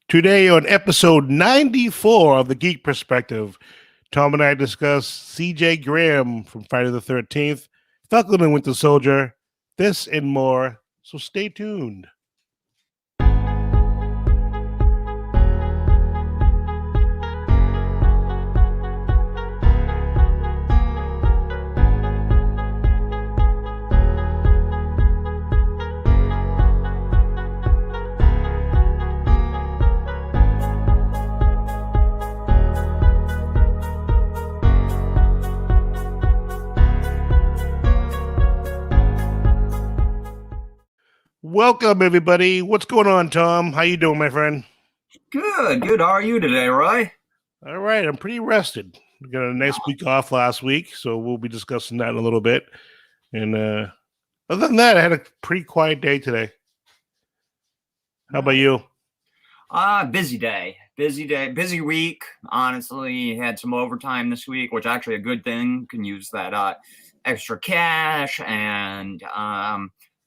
Today on episode 94 of The Geek Perspective, Tom and I discuss CJ Graham from Friday the 13th, Falcon and Winter Soldier, this and more, so stay tuned. Welcome, everybody. What's going on, Tom? How you doing, my friend? Good. How are you today, Roy? All right, I'm pretty rested. We got a nice week off last week, so we'll be discussing that in a little bit. And other than that, I had a pretty quiet day today. How about you? Busy day, busy week. Honestly, had some overtime this week, which actually a good thing. Can use that extra cash, and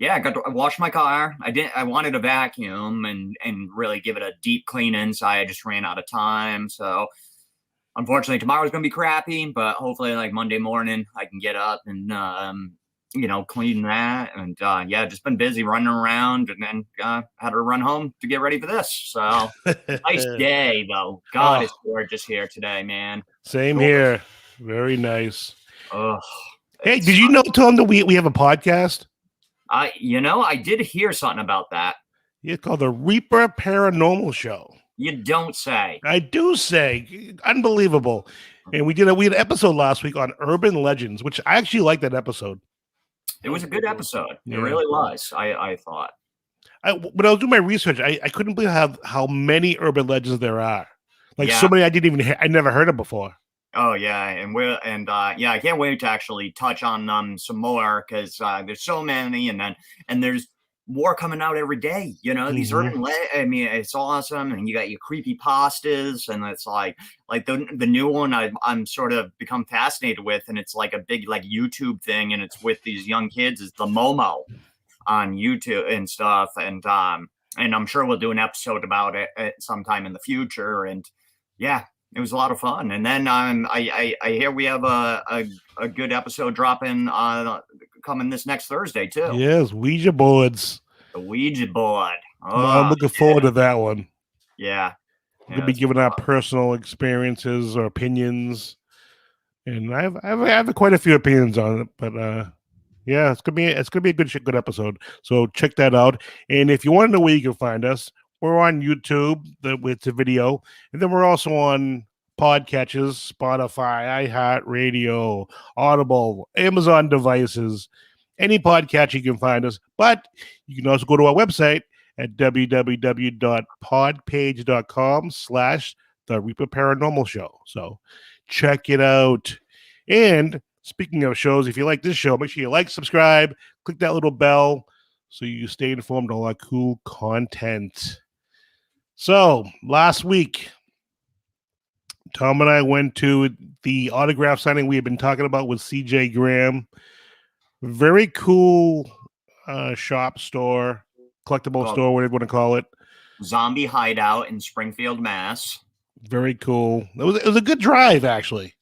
I got to wash my car. I wanted to vacuum and really give it a deep clean inside. I just ran out of time, so unfortunately tomorrow's gonna be crappy. But hopefully, like Monday morning, I can get up and clean that. And just been busy running around, and then had to run home to get ready for this. So nice day though. God, it's gorgeous here today, man. Same here. Very nice. Oh, hey, did you know, Tom, that we have a podcast? I did hear something about that. It's called the Reaper Paranormal Show. You don't say. I do say. Unbelievable. And we had an episode last week on urban legends, which I actually liked that episode. It was a good episode. It really was. I thought. When I was doing my research, I couldn't believe how many urban legends there are. So many I never heard of before. Oh yeah, and I can't wait to actually touch on them some more, because there's so many, and there's more coming out every day. These urban it's awesome, and you got your creepy pastas, and it's like the new one I'm sort of become fascinated with, and it's like a big YouTube thing, and it's with these young kids. It's the Momo on YouTube and stuff, and I'm sure we'll do an episode about it at sometime in the future, and yeah. It was a lot of fun. And then I hear we have a good episode dropping coming this next Thursday too. Yes, Ouija boards. The Ouija board. I'm looking forward to that one. Yeah. We'll be giving our personal experiences or opinions. And I have quite a few opinions on it, but it's gonna be a good episode. So check that out. And if you want to know where you can find us, we're on YouTube with the video, and then we're also on podcatchers, Spotify, iHeartRadio, Audible, Amazon devices, any podcatcher you can find us. But you can also go to our website at www.podpage.com/The Reaper Paranormal Show. So check it out. And speaking of shows, if you like this show, make sure you like, subscribe, click that little bell so you stay informed on all our cool content. So last week, Tom and I went to the autograph signing we had been talking about with CJ Graham. Very cool shop store, collectible store, whatever you want to call it. Zombie hideout in Springfield, Mass. Very cool. It was a good drive, actually.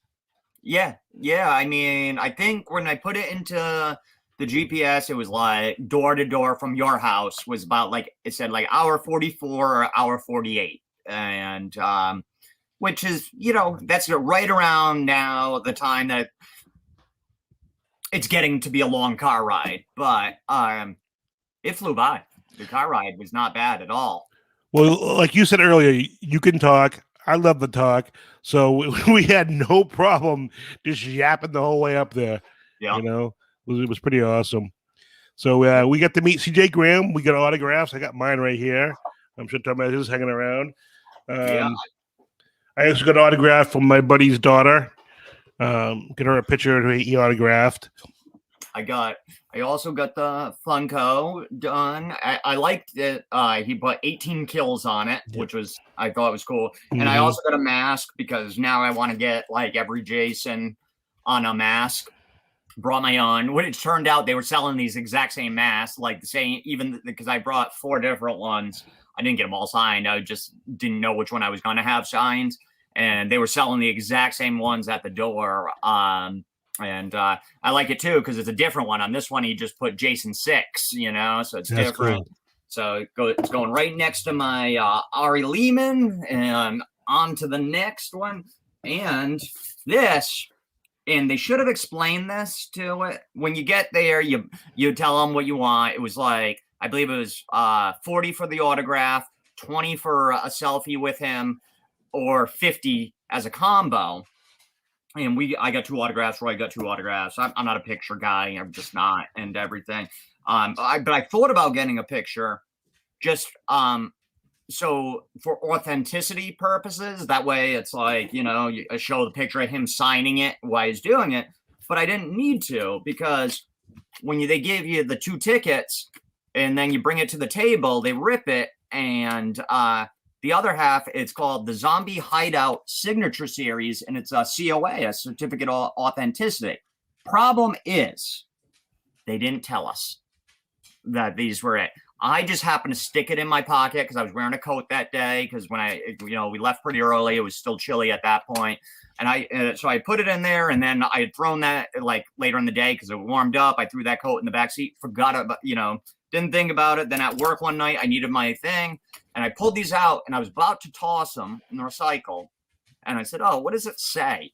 Yeah. I mean, I think when I put it into the GPS, it was like door to door from your house was about it said hour 44 or hour 48. And which is, that's right around now the time that it's getting to be a long car ride. But it flew by. The car ride was not bad at all. Well, like you said earlier, you can talk. I love the talk. So we had no problem just yapping the whole way up there. Yeah. It was pretty awesome. So we got to meet CJ Graham. We got autographs. I got mine right here. I'm sure Tom has his hanging around. I also got an autograph from my buddy's daughter. Get her a picture he autographed. I also got the Funko done. I liked it. He put 18 kills on it, which I thought was cool. Mm-hmm. And I also got a mask because now I want to get every Jason on a mask. Brought my own. When it turned out they were selling these exact same masks, the same, even because I brought 4 different ones. I didn't get them all signed. I just didn't know which one I was going to have signed. And they were selling the exact same ones at the door. And I like it too because it's a different one. On this one, he just put Jason 6, you know, so it's different. Cool. So it's going right next to my Ari Lehman, and on to the next one. And this, and they should have explained this to it. When you get there, you tell them what you want. It was like, I believe it was 40 for the autograph, 20 for a selfie with him, or 50 as a combo. And I got 2 autographs. Roy got 2 autographs. I'm not a picture guy. I'm just not, and everything. But I thought about getting a picture, just so for authenticity purposes. That way, it's like, you know, I show the picture of him signing it while he's doing it. But I didn't need to, because when they give you the 2 tickets and then you bring it to the table, they rip it, and the other half, it's called the Zombie Hideout Signature Series, and it's a COA, a Certificate of Authenticity. Problem is, they didn't tell us that these were it. I just happened to stick it in my pocket because I was wearing a coat that day, because when we left pretty early, it was still chilly at that point. And so I put it in there, and then I had thrown that like later in the day because it warmed up. I threw that coat in the back seat, forgot about, didn't think about it. Then at work one night, I needed my thing, and I pulled these out, and I was about to toss them in the recycle. And I said, "Oh, what does it say?"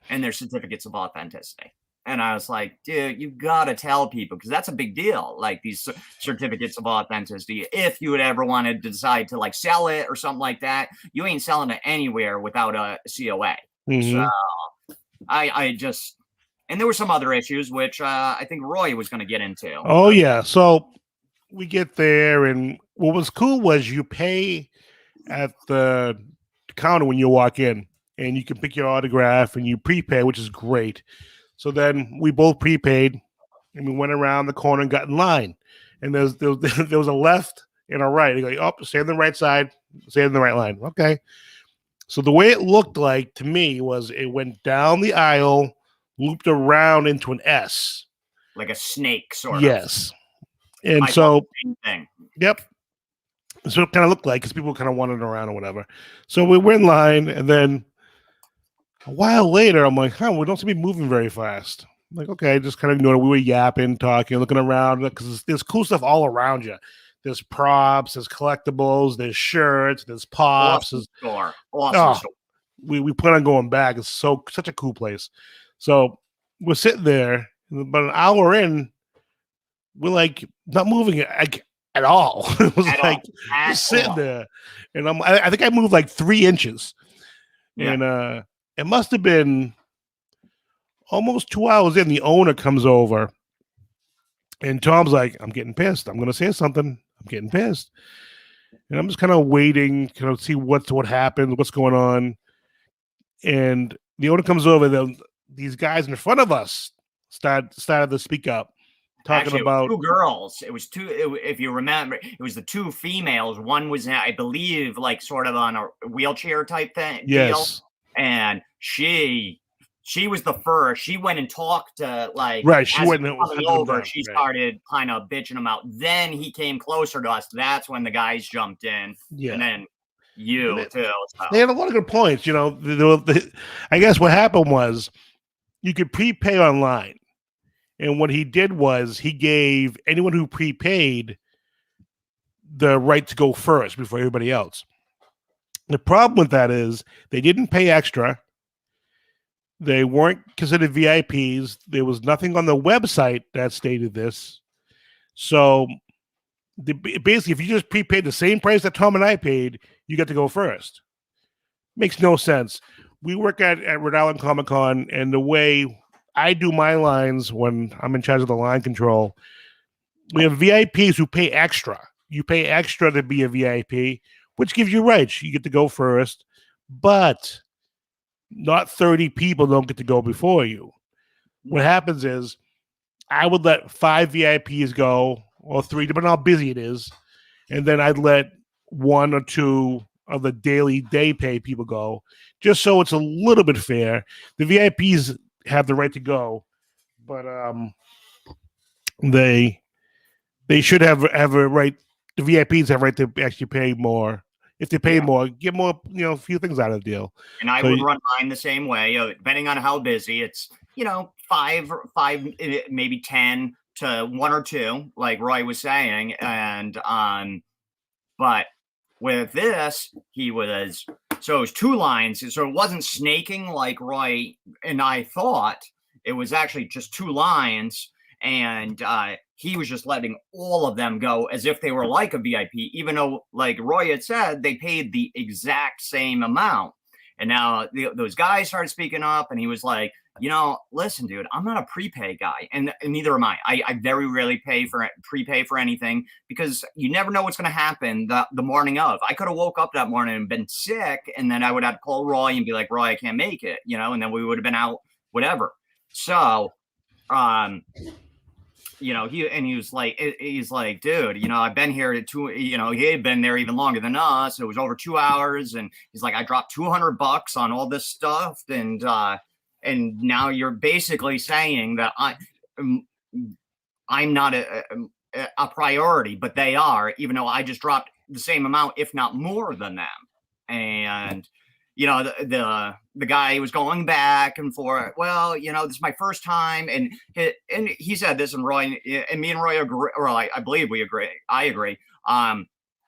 And they're certificates of authenticity. And I was like, dude, you got to tell people, because that's a big deal. Like these certificates of authenticity, if you would ever want to decide to like sell it or something like that, you ain't selling it anywhere without a COA. Mm-hmm. So I just, and there were some other issues, which I think Roy was going to get into. Oh, yeah. So we get there, and what was cool was you pay at the counter when you walk in, and you can pick your autograph, and you prepay, which is great. So then we both prepaid, and we went around the corner and got in line. And there was a left and a right. They go, oh, stay on the right side, stay in the right line. Okay. So the way it looked like to me was it went down the aisle, looped around into an S. Like a snake, sort of. Yes. And so, yep. So it kind of looked like, because people kind of wandered around or whatever. So we were in line, and then a while later, I'm like, we don't seem to be moving very fast. I'm like, okay, just kind of ignored it. We were yapping, talking, looking around, because there's cool stuff all around you. There's props, there's collectibles, there's shirts, there's pops. Awesome store. Awesome store. We plan on going back. It's such a cool place. So we're sitting there, but an hour in, we're like not moving at all. It was just sitting there, and I think I moved like 3 inches, and it must have been almost 2 hours in. The owner comes over, and Tom's like, I'm getting pissed. I'm going to say something. I'm getting pissed. And I'm just kind of waiting, kind of see what happens, what's going on. And the owner comes over. These guys in front of us started to speak up, talking about 2 girls. It was 2. If you remember, it was the 2 females. One was, I believe, like sort of on a wheelchair type thing. Yes. Deal. And she was the first. She went and talked to right. She went over. She started kind of bitching him out. Then he came closer to us. That's when the guys jumped in. Yeah. And then too. So. They had a lot of good points. I guess what happened was you could prepay online, and what he did was he gave anyone who prepaid the right to go first before everybody else. The problem with that is they didn't pay extra. They weren't considered VIPs. There was nothing on the website that stated this. So basically, if you just prepaid the same price that Tom and I paid, you got to go first. Makes no sense. We work at Rhode Island Comic Con, and the way I do my lines when I'm in charge of the line control, we have VIPs who pay extra. You pay extra to be a VIP, which gives you rights. You get to go first, but not 30 people don't get to go before you. What happens is I would let 5 VIPs go, or 3, depending on how busy it is, and then I'd let 1 or 2 of the daily day pay people go, just so it's a little bit fair. The VIPs have the right to go, but they should have a right the VIPs have right to actually pay more. If they pay more, get more, a few things out of the deal. And I would run mine the same way, depending on how busy. It's, five, maybe 10 to 1 or 2, like Roy was saying. And but with this, it was 2 lines. So it wasn't snaking like Roy and I thought. It was actually just 2 lines. And he was just letting all of them go as if they were like a VIP, even though, like Roy had said, they paid the exact same amount. And now those guys started speaking up, and he was like, listen, dude, I'm not a prepay guy, and neither am I. I very rarely prepay for anything, because you never know what's going to happen the morning of. I could have woke up that morning and been sick, and then I would have to call Roy and be like, Roy, I can't make it, and then we would have been out, whatever. So, he was like, dude, I've been here he had been there even longer than us. It was over 2 hours, and he's like, I dropped $200 on all this stuff, and now you're basically saying that I'm not a priority, but they are, even though I just dropped the same amount, if not more than them. And the guy was going back and forth. Well, this is my first time, and he said this, and Roy and me and Roy agree, or I believe we agree. I agree.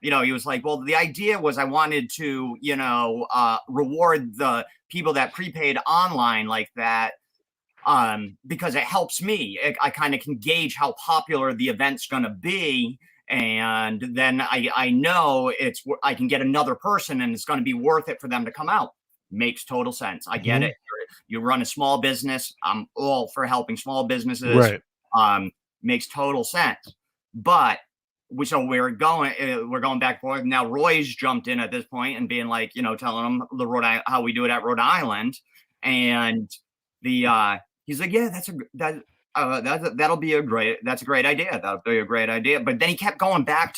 He was like, well, the idea was I wanted to, reward the people that prepaid online like that, because it helps me. I kind of can gauge how popular the event's going to be. And then I know I can get another person, and it's going to be worth it for them to come out. Makes total sense. I get it. You run a small business. I'm all for helping small businesses. Right. Makes total sense. But we're going back and forth. Now Roy's jumped in at this point and being like, telling them how we do it at Rhode Island, and he's like, yeah, that'll be a great idea. That'll be a great idea. But then he kept going back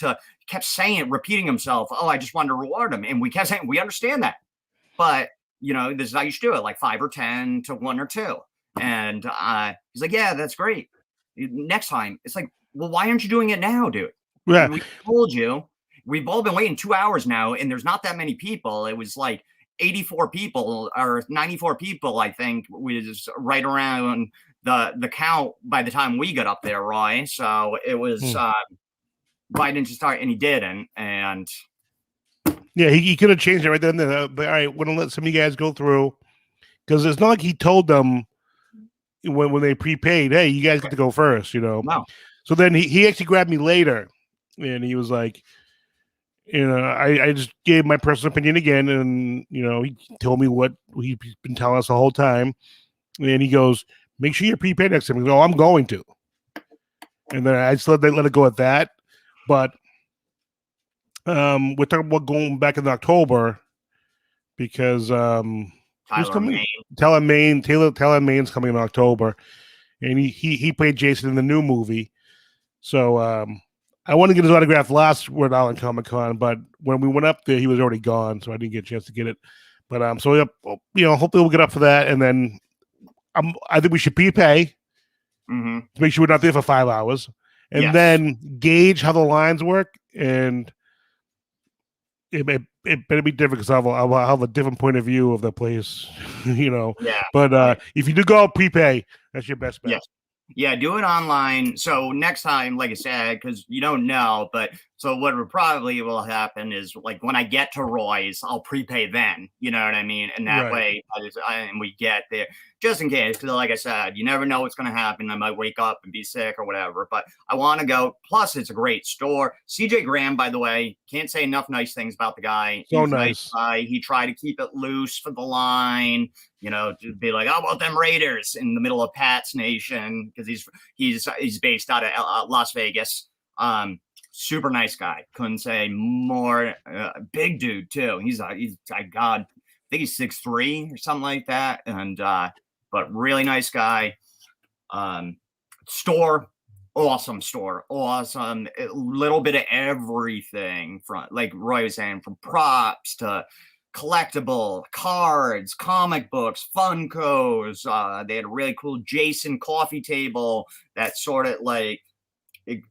kept saying it, repeating himself. Oh, I just wanted to reward him. And we kept saying, we understand that. But, this is how you should do it, like 5 or 10 to 1 or 2. And he's like, yeah, that's great. Next time. It's like, well, why aren't you doing it now, dude? Yeah. We told you. We've all been waiting 2 hours now, and there's not that many people. It was like 84 people or 94 people, I think, was right around the count by the time we got up there, Roy. So it was why didn't you start? And he didn't. And yeah, he could have changed it right then. But all right, we're gonna let some of you guys go through, because it's not like he told them when they prepaid, hey, you guys get to go first, No. So then he actually grabbed me later, and he was like, I just gave my personal opinion again, and he told me what he's been telling us the whole time, and he goes, make sure you're prepaid next time. He goes, oh, I'm going to. And then I just let it go at that. But we're talking about going back in October, because who's coming? Taylor Maine's coming in October, and he played Jason in the new movie. So I wanted to get his autograph last Rhode Island Comic Con, but when we went up there, he was already gone, so I didn't get a chance to get it. But so hopefully we'll get up for that, and then I think we should prepay to make sure we're not there for 5 hours, and then gauge how the lines work. And it better be different, because I'll have a different point of view of the place, Yeah. But if you do go prepay, that's your best bet. Yes. Yeah, do it online. So next time, like I said, because you don't know, but so what probably will happen is, like, when I get to Roy's, I'll prepay then. You know what I mean? And that way, and we get there, just in case. Because, like I said, you never know what's going to happen. I might wake up and be sick or whatever. But I want to go. Plus, it's a great store. CJ Graham, by the way, can't say enough nice things about the guy. So He's nice. He tried to keep it loose for the line. To be like, how about them Raiders in the middle of Pat's Nation, because he's based out of Las Vegas. Super nice guy. Couldn't say more. Big dude too. He's God. I think he's 6'3" or something like that. And but really nice guy. Store. Awesome store. Awesome. A little bit of everything, from, like Roy was saying, from props to collectible cards, comic books, Funkos. They had a really cool Jason coffee table that sort of like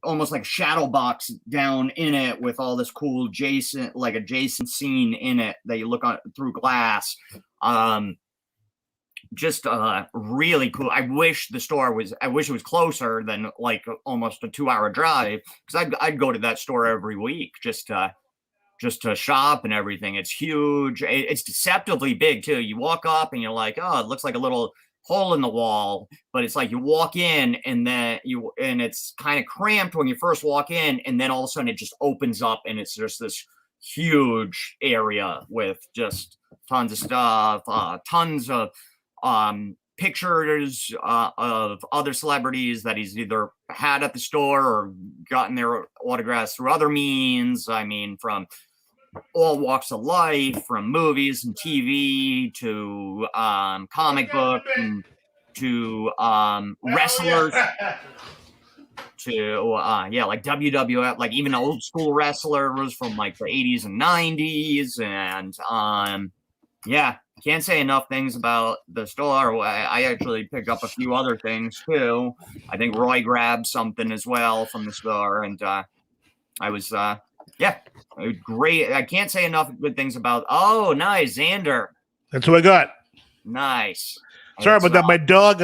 almost like a shadow box down in it with all this cool adjacent scene in it that you look on through glass. Just really cool. I wish it was closer than like almost a 2-hour drive, because I'd go to that store every week just to shop and everything. It's huge. It's deceptively big too. You walk up and you're like, oh, it looks like a little hole in the wall, but it's like you walk in and it's kind of cramped when you first walk in, and then all of a sudden it just opens up and it's just this huge area with just tons of stuff, tons of pictures of other celebrities that he's either had at the store or gotten their autographs through other means. I mean, from all walks of life, from movies and TV to comic book and to wrestlers to like WWF, like even old school wrestlers from like the 80s and 90s. And can't say enough things about the store. I actually picked up a few other things too. I think Roy grabbed something as well from the store, and I was great. I can't say enough good things about. Oh, nice, Xander. That's what I got. Nice. Sorry about that. My dog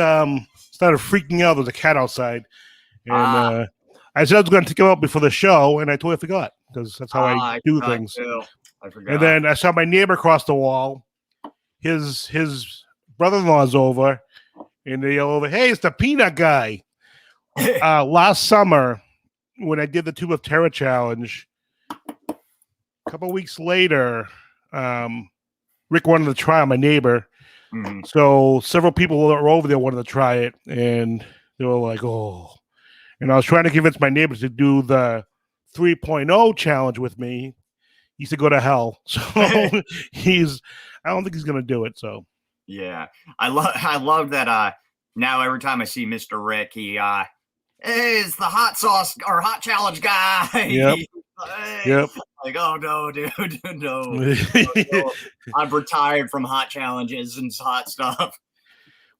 started freaking out. There's a cat outside, and I said I was going to take him out before the show, and I totally forgot, because that's how I do things. Too. I forgot. And then I saw my neighbor across the wall. His brother-in-law's over, and they yell over, "Hey, it's the peanut guy." Last summer, when I did the Tube of Terror challenge, a couple of weeks later, Rick wanted to try it, my neighbor. Mm-hmm. So several people that were over there wanted to try it, and they were like, "Oh." And I was trying to convince my neighbor to do the 3.0 challenge with me. He said, "Go to hell." So I don't think he's going to do it. So yeah, I love that. Now every time I see Mr. Rick, he is the hot sauce or hot challenge guy. Yep. Yep. Like, oh no, dude, no. I've retired from hot challenges and hot stuff.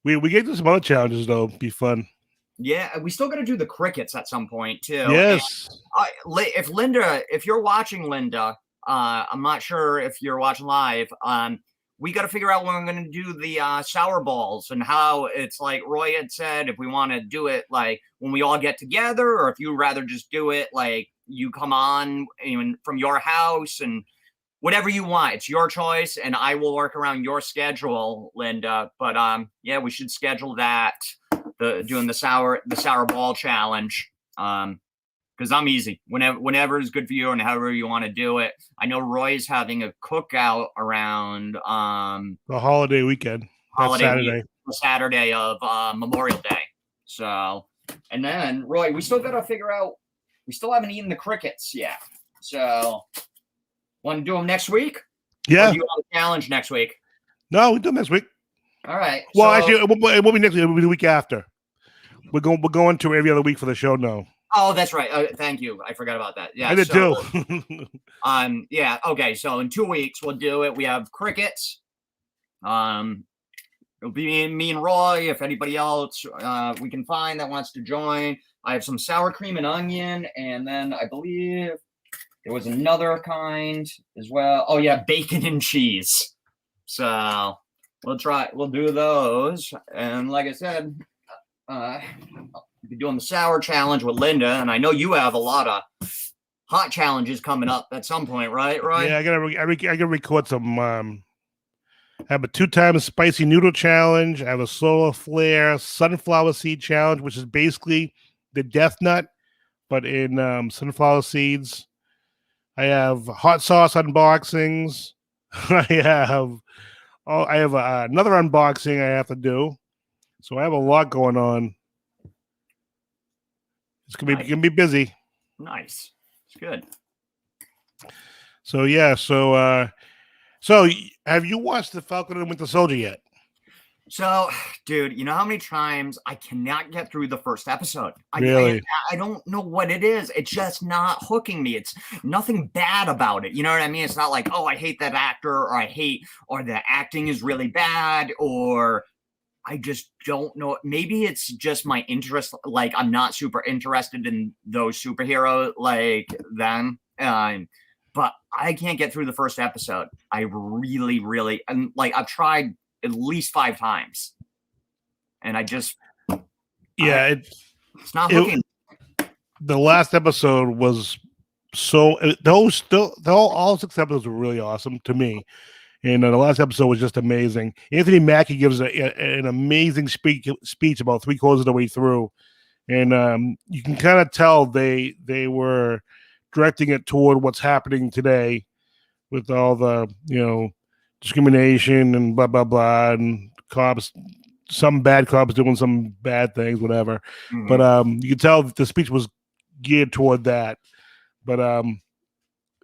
We get to some other challenges though. Be fun. Yeah, we still got to do the crickets at some point too. Yes. And, if you're watching, Linda, I'm not sure if you're watching live. We got to figure out when we're going to do the sour balls, and how it's like Roy had said, if we want to do it like when we all get together, or if you'd rather just do it like you come on even from your house, and whatever you want. It's your choice, and I will work around your schedule, Linda. But we should schedule that, doing the sour ball challenge. Because I'm easy. Whenever is good for you and however you want to do it. I know Roy's having a cookout around the holiday weekend. Saturday of Memorial Day. So, and then Roy, we still got to figure out. We still haven't eaten the crickets yet. So, want to do them next week? Yeah. Or do you have a challenge next week? No, we do them next week. All right. Well, actually, it won't be next week. It will be the week after. We're going to every other week for the show now. Oh, that's right. Thank you. I forgot about that. Yeah, I did too. Yeah. Okay. So in 2 weeks we'll do it. We have crickets. It'll be me and Roy. If anybody else we can find that wants to join. I have some sour cream and onion, and then I believe there was another kind as well. Oh yeah, bacon and cheese. So we'll do those. And like I said, be doing the sour challenge with Linda, and I know you have a lot of hot challenges coming up at some point, right? Yeah, I gotta record some. I have a 2-time spicy noodle challenge. I have a solar flare sunflower seed challenge, which is basically the death nut, but in sunflower seeds. I have hot sauce unboxings. I have another unboxing I have to do. So I have a lot going on. It's gonna be busy. Nice. It's good. So yeah, so have you watched the Falcon and Winter Soldier yet? So, dude, you know how many times I cannot get through the first episode? Really? I don't know what it is. It's just not hooking me. It's nothing bad about it. You know what I mean? It's not like, oh, I hate that actor, or or the acting is really bad, or I just don't know. Maybe it's just my interest. Like, I'm not super interested in those superhero like them. But I can't get through the first episode. I really, really, and like I've tried at least 5 times, and I just Yeah, it's not hooking. The last episode was all 6 episodes were really awesome to me. And the last episode was just amazing. Anthony Mackie gives an amazing speech about 3/4 of the way through, and you can kind of tell they were directing it toward what's happening today with all the discrimination and blah blah blah, and cops, some bad cops doing some bad things, whatever. Mm-hmm. But you can tell that the speech was geared toward that. But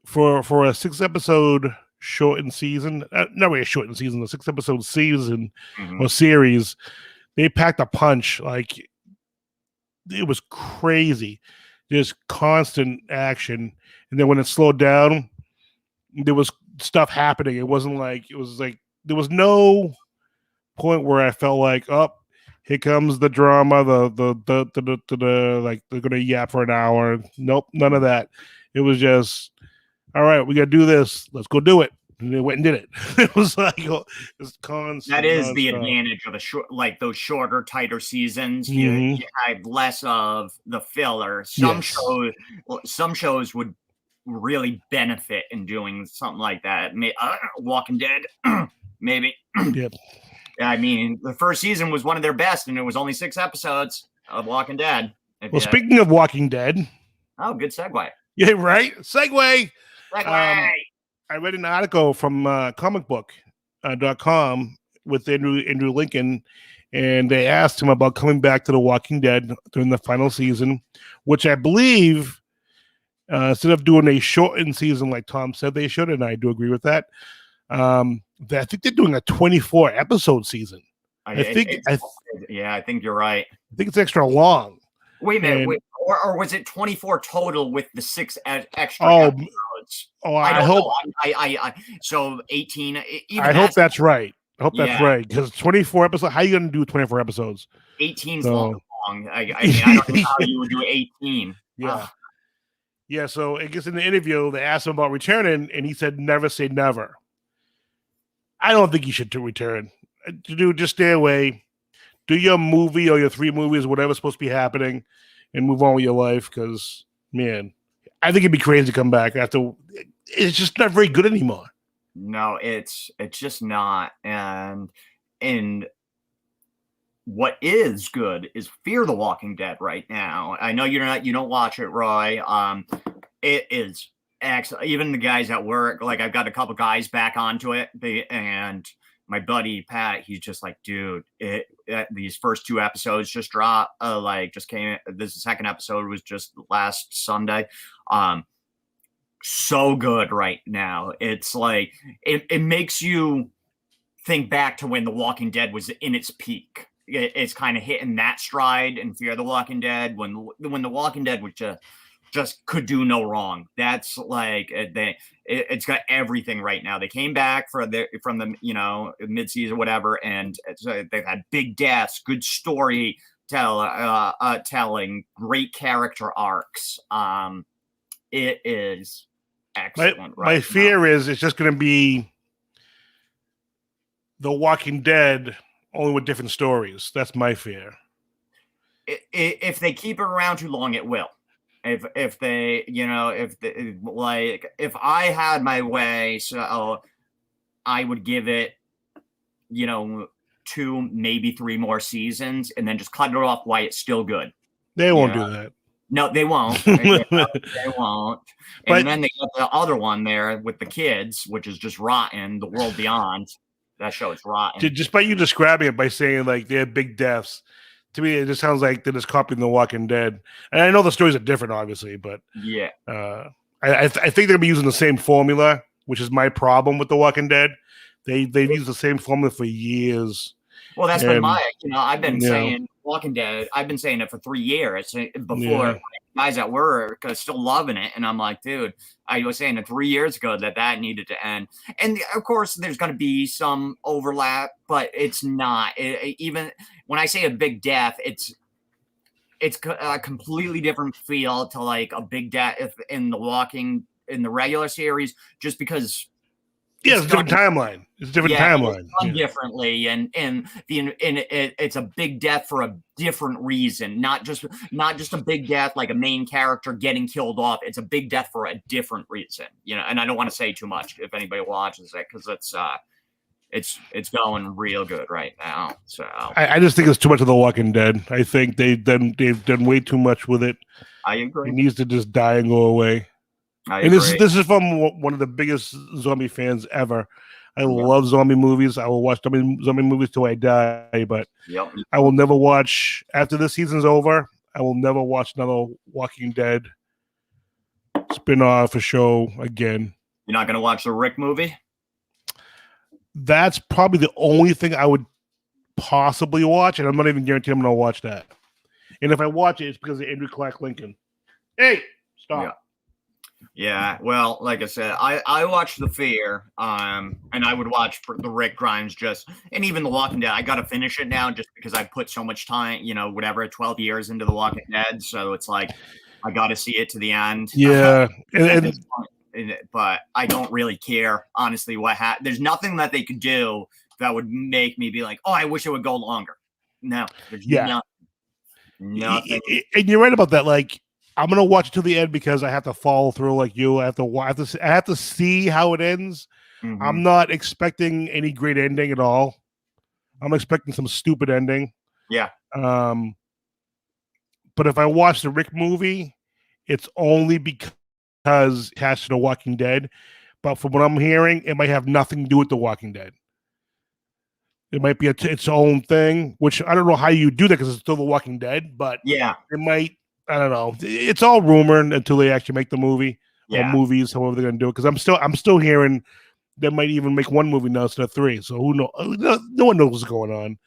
for a 6-episode shortened season, not really a shortened season, a 6-episode season or series, they packed a punch. Like, it was crazy, just constant action. And then when it slowed down, there was stuff happening. It was like there was no point where I felt like, oh, here comes the drama, the like they're gonna yap for an hour. Nope, none of that. It was just, all right, we got to do this. Let's go do it. And they went and did it. It was like, it's constant. That is the advantage of those shorter, tighter seasons. You have less of the filler. Some shows would really benefit in doing something like that. Walking Dead, maybe. Yep. I mean, the first season was one of their best, and it was only 6 episodes of Walking Dead. Well, speaking of Walking Dead. Oh, good segue. Yeah, right? Segue. I read an article from comicbook.com with Andrew Lincoln, and they asked him about coming back to The Walking Dead during the final season, which I believe, instead of doing a shortened season like Tom said they should, and I do agree with that, I think they're doing a 24-episode season. I think you're right. I think it's extra long. Wait a minute, or was it 24 total with the 6 extra episodes? I hope. So 18. I hope that's right. That's right, because 24 episodes. How are you going to do 24 episodes? 18's long. I mean, I don't know how you would do 18. Yeah. Yeah. So I guess in the interview they asked him about returning, and he said, "Never say never." I don't think you should return. Just stay away. Do your movie or your 3 movies, whatever's supposed to be happening, and move on with your life. Because, man, I think it'd be crazy to come back after. It's just not very good anymore. No, it's just not. And what is good is Fear the Walking Dead right now. I know you don't watch it, Roy. It is excellent. Even the guys at work, like I've got a couple guys back onto it, and my buddy Pat, he's just like, dude, these first 2 episodes just dropped. Just came. This second episode was just last Sunday. So good right now. It's like it makes you think back to when The Walking Dead was in its peak. It's kind of hitting that stride in Fear the Walking Dead when The Walking Dead was just could do no wrong. That's like it's got everything right now. They came back from the mid-season whatever, and they've had big deaths, good story telling, great character arcs. It is excellent. My fear is it's just going to be The Walking Dead only with different stories. That's my fear. If they keep it around too long, it will. If I had my way, so I would give it, 2, maybe 3 more seasons, and then just cut it off while it's still good. They won't do that. No, they won't. They won't. And then they got the other one there with the kids, which is just rotten. The World Beyond. That show is rotten. Just by you describing it by saying like they had big deaths, to me it just sounds like they're just copying The Walking Dead. And I know the stories are different, obviously, but yeah, I think they're gonna be using the same formula, which is my problem with The Walking Dead. They've used the same formula for years. Well, that's been I've been saying Walking Dead. I've been saying it for 3 years before guys at work are still loving it, and I'm like, dude, I was saying it 3 years ago that needed to end. And of course, there's going to be some overlap, but it's not. Even when I say a big death, it's a completely different feel to like a big death in the regular series, just because Yeah, it's a different timeline. It's a different timeline. It's done differently, and it's a big death for a different reason, not just a big death like a main character getting killed off. It's a big death for a different reason, And I don't want to say too much if anybody watches it, because it's going real good right now. So I just think it's too much of The Walking Dead. I think they've done way too much with it. I agree. It needs to just die and go away. And this is from one of the biggest zombie fans ever. I love zombie movies. I will watch zombie movies till I die, but I will never watch, after this season's over, I will never watch another Walking Dead spin-off or show again. You're not going to watch the Rick movie? That's probably the only thing I would possibly watch, and I'm not even guaranteed I'm going to watch that. And if I watch it, it's because of Andrew Clark Lincoln. Hey, stop. Yeah, well, like I said, I watched The Fear, and I would watch the Rick Grimes and even The Walking Dead. I got to finish it now just because I put so much time, 12 years into The Walking Dead. So it's like, I got to see it to the end. Yeah. But I don't really care, honestly, what happened. There's nothing that they could do that would make me be like, oh, I wish it would go longer. No, there's nothing. And you're right about that. Like, I'm gonna watch it to the end because I have to follow through like you. I have to see how it ends. Mm-hmm. I'm not expecting any great ending at all. I'm expecting some stupid ending. Yeah. But if I watch the Rick movie, it's only because it has to The Walking Dead. But from what I'm hearing, it might have nothing to do with The Walking Dead. It might be its own thing, which I don't know how you do that because it's still The Walking Dead. But yeah, it might. I don't know. It's all rumor until they actually make the movie or movies, however they're going to do it. Because I'm still hearing they might even make one movie now instead of 3. So who knows? No one knows what's going on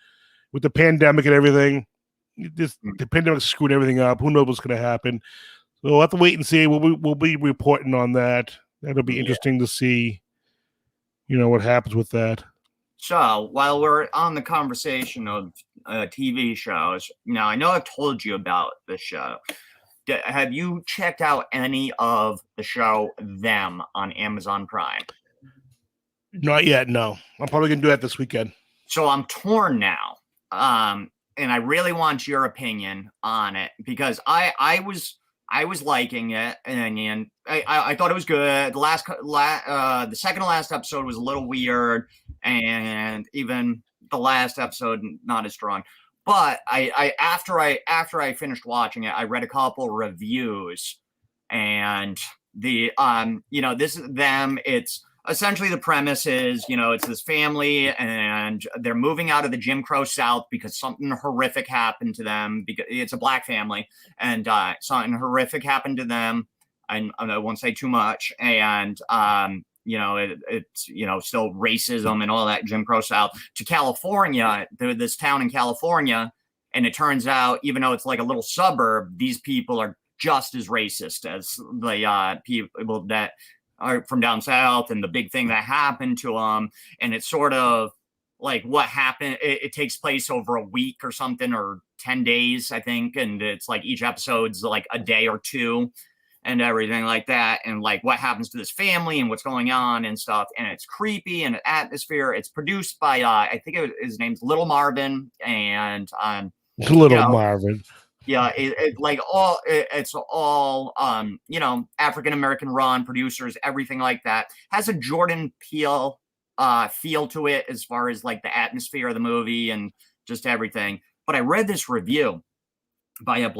with the pandemic and everything. The pandemic screwed everything up. Who knows what's going to happen? So we'll have to wait and see. We'll be reporting on that. That'll be interesting to see. What happens with that. So while we're on the conversation of TV shows, now I know I've told you about the show. Have you checked out any of the show Them on Amazon Prime? Not yet, no. I'm probably going to do that this weekend. So I'm torn now, and I really want your opinion on it because I was liking it, and I thought it was good. The second to last episode was a little weird, and even the last episode not as strong. But after I finished watching it, I read a couple reviews, and this is Them. It's essentially the premise is it's this family, and they're moving out of the Jim Crow South because something horrific happened to them. Because it's a black family, and something horrific happened to them. I won't say too much, and it's still racism and all that Jim Crow South to California, this town in California. And it turns out, even though it's like a little suburb, these people are just as racist as the people that are from down south, and the big thing that happened to them. And it's sort of like what happened. It takes place over a week or something, or 10 days, I think. And it's like each episode's like a day or two and everything like that. And like what happens to this family and what's going on and stuff. And it's creepy and atmosphere. It's produced by, I think his name's Little Marvin, and Marvin. Yeah, it's all African-American run producers, everything like that. Has a Jordan Peele feel to it as far as like the atmosphere of the movie and just everything. But I read this review by a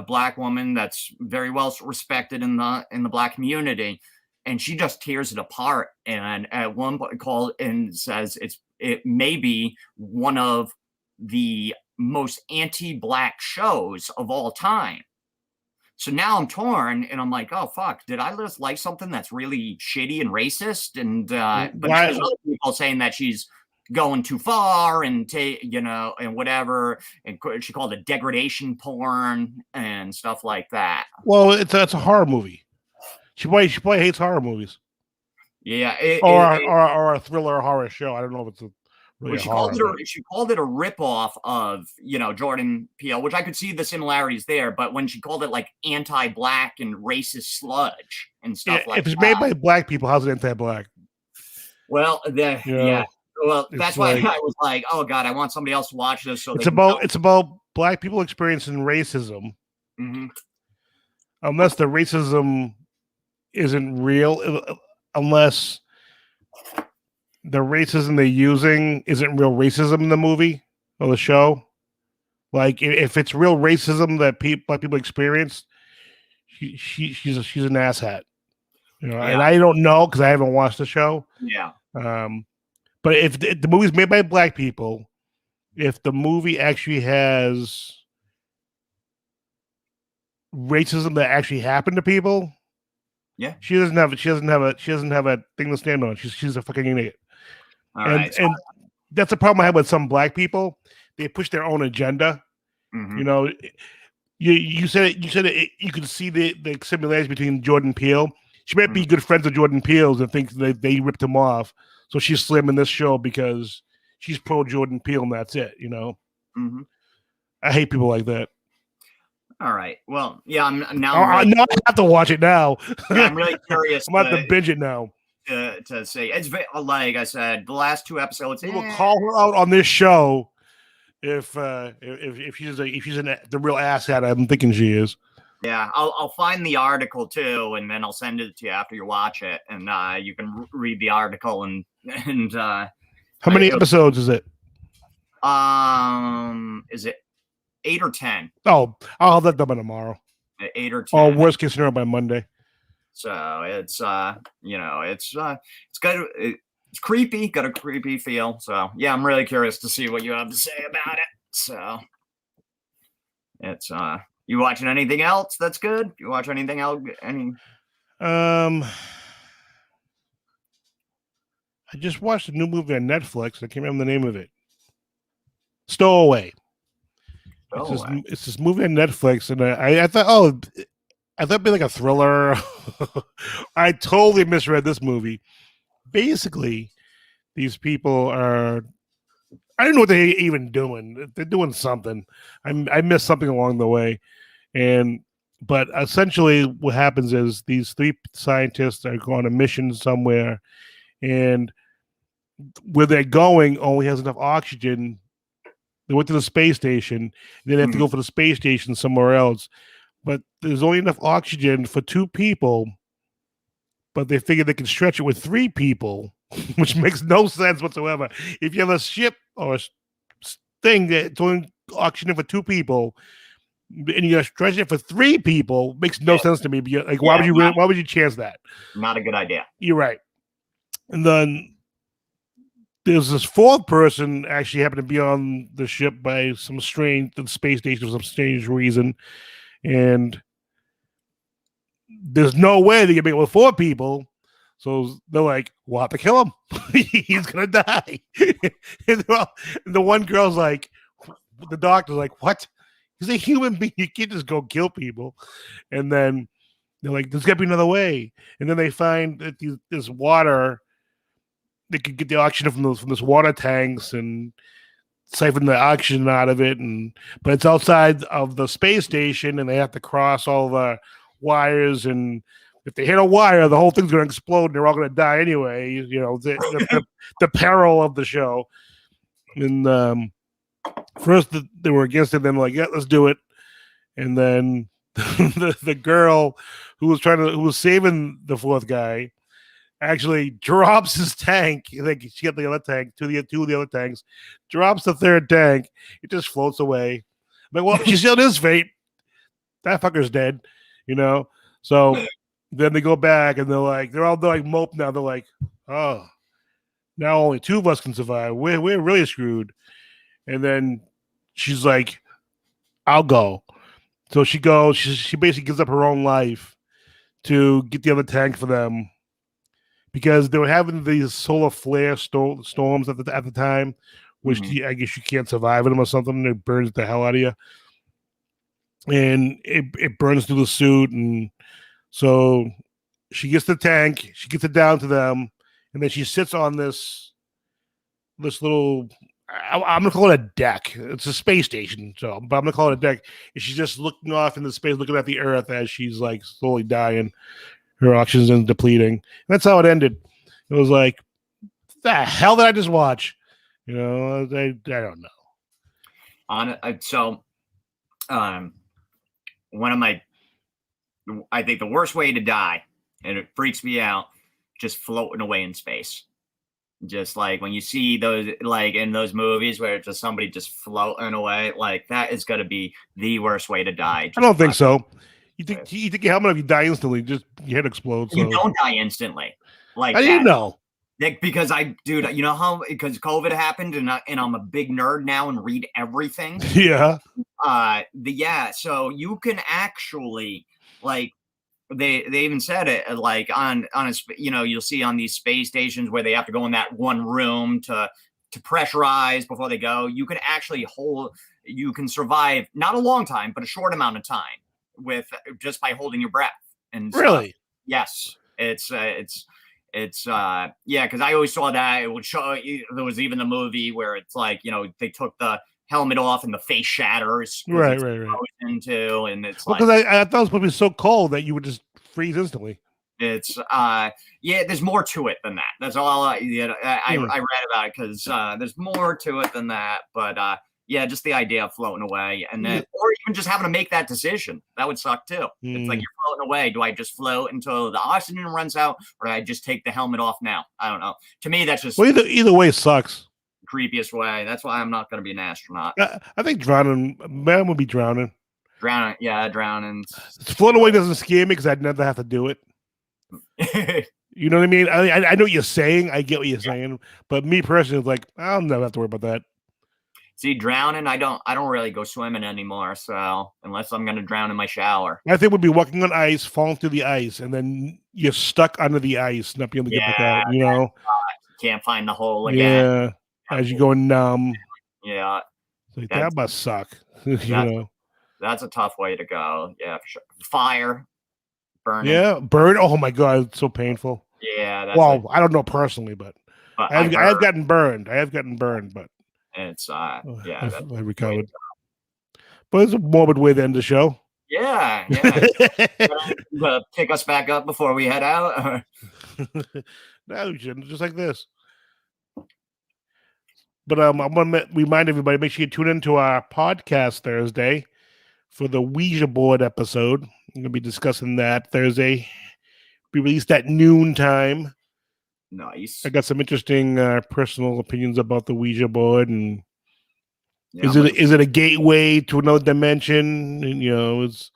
black woman that's very well respected in the black community, and she just tears it apart. And at one point called and says it may be one of the most anti-black shows of all time. So now I'm torn, and I'm like, oh fuck, did I just like something that's really shitty and racist? And but there's other people saying that she's going too far and and whatever. And she called it degradation porn and stuff like that. Well, it's a horror movie. She probably hates horror movies. Yeah, or a thriller horror show. I don't know if it's really she horror. She called it a ripoff of Jordan Peele, which I could see the similarities there. But when she called it like anti-black and racist sludge and stuff like that, if it's made by black people, how's it anti-black? Well, well, that's why I was like, oh god, I want somebody else to watch this. So it's about black people experiencing racism, unless the racism isn't real, unless the racism they're using isn't real racism in the movie or the show. Like if it's real racism that black people experience, she's an asshat. And I don't know because I haven't watched the show. Yeah. But if the movie's made by black people, if the movie actually has racism that actually happened to people, she doesn't have a thing to stand on. She's a fucking idiot. And that's a problem I have with some black people. They push their own agenda. You said it, you could see the similarities between Jordan Peele. She might be good friends with Jordan Peele and think they ripped him off. So she's slim in this show because she's pro Jordan Peele and that's it, I hate people like that. All right. Well, yeah, I have to watch it now. Yeah, I'm really curious. I'm about to binge it now. To say it's like I said, the last 2 episodes. We will call her out on this show if she's the real asshat I'm thinking she is. Yeah, I'll find the article too, and then I'll send it to you after you watch it, and you can read the article and. How many episodes is it? Is it 8 or 10? Oh, I'll have that done by tomorrow. 8 or 10. Oh, worst case scenario by Monday. So it's it's good. It's creepy, got a creepy feel. So yeah, I'm really curious to see what you have to say about it. So it's you watching anything else that's good? You watch anything else? I just watched a new movie on Netflix. I can't remember the name of it. Stowaway. It's this movie on Netflix, and I thought, it'd be like a thriller. I totally misread this movie. Basically, these people are. I don't know what they're even doing. They're doing something. I missed something along the way, but essentially, what happens is these 3 scientists are going on a mission somewhere, and where they're going only has enough oxygen. They went to the space station, and then they have to go for the space station somewhere else. But there's only enough oxygen for 2 people, but they figure they can stretch it with 3 people, which makes no sense whatsoever. If you have a ship or a thing that's only oxygen for 2 people, and you stretch it for 3 people, makes no sense to me. Like, why would you chance that? Not a good idea. You're right. And then there's this 4th person actually happened to be on the ship by the space station for some strange reason. And there's no way they can make it with 4 people. So they're like, we'll have to kill him. He's going to die. And the one girl's like, the doctor's like, what? He's a human being. You can't just go kill people. And then they're like, there's got to be another way. And then they find that this water, they could get the oxygen from this water tanks and siphon the oxygen out of it, but it's outside of the space station, and they have to cross all the wires. And if they hit a wire, the whole thing's going to explode, and they're all going to die anyway. The peril of the show. And first they were against it, then like, yeah, let's do it. And then the girl who was saving the 4th guy actually drops his tank. Like, she got the other tank, two of the other tanks, drops the 3rd tank. It just floats away. I'm like, well, she sealed his fate. That fucker's dead, So then they go back and they're all like mope now. They're like, oh, now only 2 of us can survive. We're really screwed. And then she's like, I'll go. So she goes. She basically gives up her own life to get the other tank for them. because they were having these solar flare storms at the time, which Mhm. I guess you can't survive in them or something. It burns the hell out of you, and it burns through the suit, and so she gets the tank, she gets it down to them, and then she sits on this little. I'm gonna call it a deck. It's a space station, so but I'm gonna call it a deck. And she's just looking off into space, looking at the Earth as she's like slowly dying. Her oxygen's depleting. And that's how it ended. It was like, the hell did I just watch? You know, I don't know. One of my, I think the worst way to die, and it freaks me out, just floating away in space. Just like when you see those, like in those movies where it's just somebody just floating away, like that is going to be the worst way to die. I don't think so. You think your helmet if you die instantly, just your head explodes. You don't die instantly. Like how do you know? Because you know how, because COVID happened and I'm a big nerd now and read everything. Yeah. So you can actually, like, they even said it, like on a, you'll see on these space stations where they have to go in that one room to pressurize before they go. You can actually you can survive not a long time, but a short amount of time with just by holding your breath. And really, yes, it's because I always saw that it would show. There was even the movie where it's like, they took the helmet off and the face shatters. Right. Into, and it's because I thought it was supposed to be so cold that you would just freeze instantly. It's there's more to it than that. That's all I read about it, because there's more to it than that. But just the idea of floating away, and then or even just having to make that decision, that would suck too. It's like you're floating away. Do I just float until the oxygen runs out, or do I just take the helmet off now? I don't know. To me, that's just either way sucks. Creepiest way. That's why I'm not going to be an astronaut. I think drowning, man would be drowning. Drowning. Floating away doesn't scare me because I'd never have to do it. You know what I mean? I know what you're saying. I get what you're saying, but me personally, it's like I'll never have to worry about that. See, drowning, I don't really go swimming anymore. So unless I'm going to drown in my shower, I think would be walking on ice, falling through the ice, and then you're stuck under the ice, not being able to get back out. You know, can't find the hole again. Yeah, as you go numb. Yeah, like, that must suck. That's a tough way to go. Yeah, for sure. Fire, burning. Yeah, burn. Oh my god, it's so painful. Yeah. I don't know personally, but I have gotten burned. But it's I recovered. But it's a morbid way to end the show. Yeah. Pick us back up before we head out. No, you shouldn't. Just like this. But I'm going to remind everybody, make sure you tune into our podcast Thursday for the Ouija board episode. I'm going to be discussing that Thursday. We released at noon time. Nice. I got some interesting personal opinions about the Ouija board, and is it a gateway to another dimension? And, is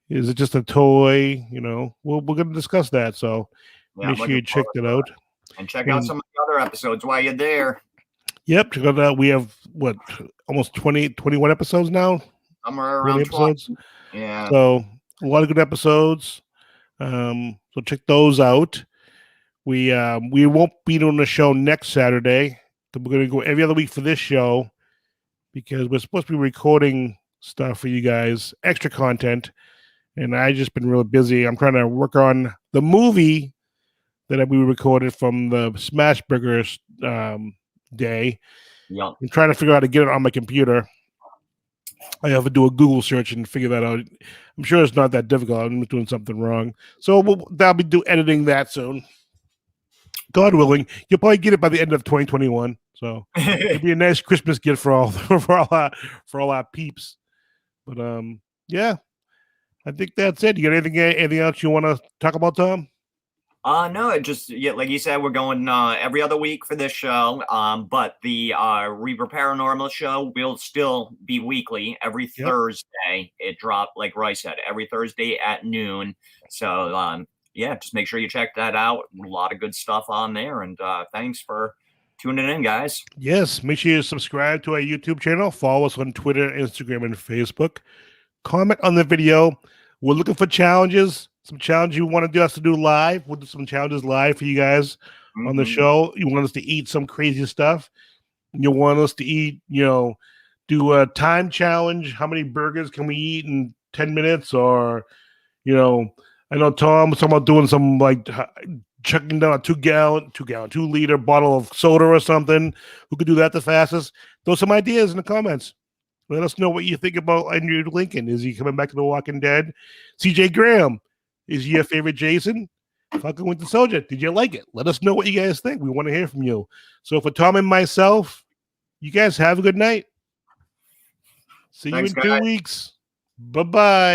it just a toy? We're going to discuss that. So make sure you check that out. And check out some of the other episodes while you're there. Yep, check it out. We have almost 21 episodes now. Somewhere around 20 episodes. Yeah. So a lot of good episodes. So check those out. We won't be doing the show next Saturday. We're going to go every other week for this show because we're supposed to be recording stuff for you guys, extra content. And I just been really busy. I'm trying to work on the movie that we recorded from the Smash Burgers day. Yeah. I'm trying to figure out how to get it on my computer. I have to do a Google search and figure that out. I'm sure it's not that difficult. I'm doing something wrong. So I'll be editing that soon. God willing, you'll probably get it by the end of 2021. So it'll be a nice Christmas gift for all our peeps. But yeah, I think that's it. You got anything else you want to talk about, Tom? No, it just like you said, we're going every other week for this show. But the Reaper Paranormal show will still be weekly every Thursday. It dropped, like Roy said, every Thursday at noon. So just make sure you check that out. A lot of good stuff on there. And thanks for tuning in, guys. Yes, make sure you subscribe to our YouTube channel. Follow us on Twitter, Instagram, and Facebook. Comment on the video. We're looking for challenges. some challenge you want to do us to do live. We'll do some challenges live for you guys on the show. You want us to eat some crazy stuff. You want us to eat, do a time challenge. How many burgers can we eat in 10 minutes? Or, I know Tom was talking about doing some like chucking down a 2-liter bottle of soda or something. Who could do that the fastest? Throw some ideas in the comments. Let us know what you think about Andrew Lincoln. Is he coming back to The Walking Dead? CJ Graham, is he your favorite Jason? Falcon Winter Soldier, did you like it? Let us know what you guys think. We want to hear from you. So for Tom and myself, you guys have a good night. See you in 2 weeks. Bye-bye.